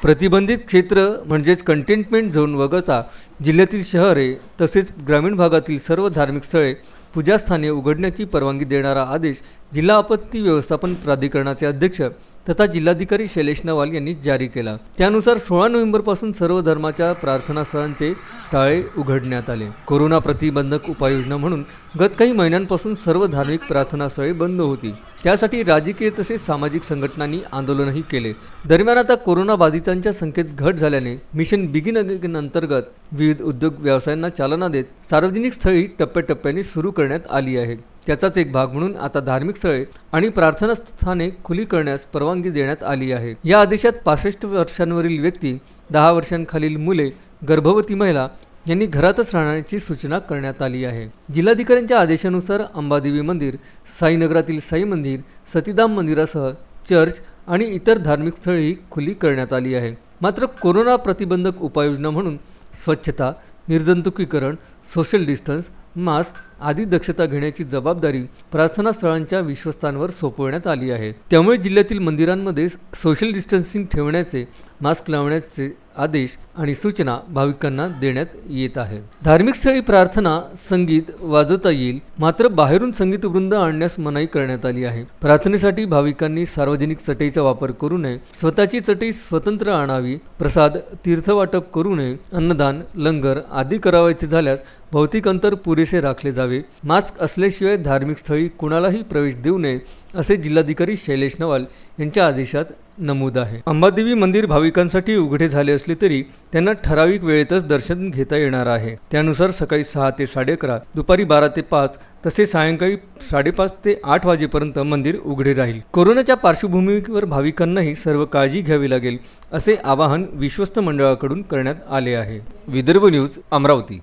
प्रतिबंधित क्षेत्र म्हणजेच कंटेनमेंट झोन वगळता जिल्ह्यातील शहरे तसेच ग्रामीण भागातील सर्व धार्मिक स्थळे पूजास्थाने उघडण्याची परवानगी देणारा आदेश जिल्हा आपत्ती व्यवस्थापन प्राधिकरणाचे अध्यक्ष तथा जिल्हाधिकारी शैलेश नवाल यांनी जारी केला। त्यानुसार 16 नोव्हेंबरपासून सर्व धर्माच्या प्रार्थनास्थळांचे टाळे उघडण्यात आले। कोरोना प्रतिबंधक उपाययोजना म्हणून गत काही महिन्यांपासून सर्व धार्मिक प्रार्थनास्थळे बंद होती। त्यासाठी राजकीय तसेच सामाजिक संघटनांनी आंदोलनही केले। दरम्यान आता कोरोना बाधितांच्या संख्येत घट झाल्याने मिशन बिगिन अगेन अंतर्गत विविध उद्योग व्यवसायांना चालना देत सार्वजनिक स्थळी टप्प्याटप्प्याने सुरू करण्यात आली आहेत। त्याचाच एक भाग म्हणून आता धार्मिक स्थळे आणि प्रार्थनास्थाने खुली करण्यास परवानगी देण्यात आली आहे। या आदेशात 65 वर्षांवरील व्यक्ती, 10 वर्षांखालील मुले, गर्भवती महिला यांनी घरातच राहण्याची सूचना करण्यात आली आहे। जिल्हाधिकाऱ्यांच्या आदेशानुसार अंबादेवी मंदिर, साईनगरातील साई मंदिर, सतीधाम मंदिरासह चर्च आणि इतर धार्मिक स्थळेही खुली करण्यात आली आहे। मात्र कोरोना प्रतिबंधक उपाययोजना म्हणून स्वच्छता, निर्जंतुकीकरण, सोशल डिस्टन्स, मास्क आदी दक्षता घेण्याची जबाबदारी प्रार्थनास्थळांच्या विश्वस्तांवर सोपवण्यात आली आहे। त्यामुळे जिल्ह्यातील मंदिरांमध्ये सोशल डिस्टन्सिंग ठेवण्याचे, मास्क लावण्याचे आदेश आणि सूचना भाविकांना देण्यात येत आहे। धार्मिक स्थळी प्रार्थना संगीत वाजवता येईल, मात्र बाहेरून संगीतवृंद आणण्यास मनाई करण्यात आली आहे। प्रार्थनेसाठी भाविकांनी सार्वजनिक चटईचा वापर करू नये, स्वतःची चटई स्वतंत्र आणावी, प्रसाद तीर्थवाटप करू नये, अन्नदान, लंगर आदी करावयाचे झाल्यास भौतिक अंतर पुरेसे राखले जावे, मास्क असल्याशिवाय धार्मिक स्थळी कुणालाही प्रवेश देऊ नये असे जिल्हाधिकारी शैलेश नवाल यांच्या आदेशात नमूद आहे। अंबादेवी मंदिर भाविकांसाठी उघडे झाले असले तरी त्यांना ठराविक वेळेतच दर्शन घेता येणार आहे। त्यानुसार सकाळी 6 ते 11:30, दुपारी 12 ते 5 तसेच सायंकाळी 5:30 ते 8 वाजेपर्यंत मंदिर उघडे राहील। कोरोनाच्या पार्श्वभूमीवर भाविकांनाही सर्व काळजी घ्यावी लागेल असे आवाहन विश्वस्त मंडळाकडून करण्यात आले आहे। विदर्भ न्यूज, अमरावती।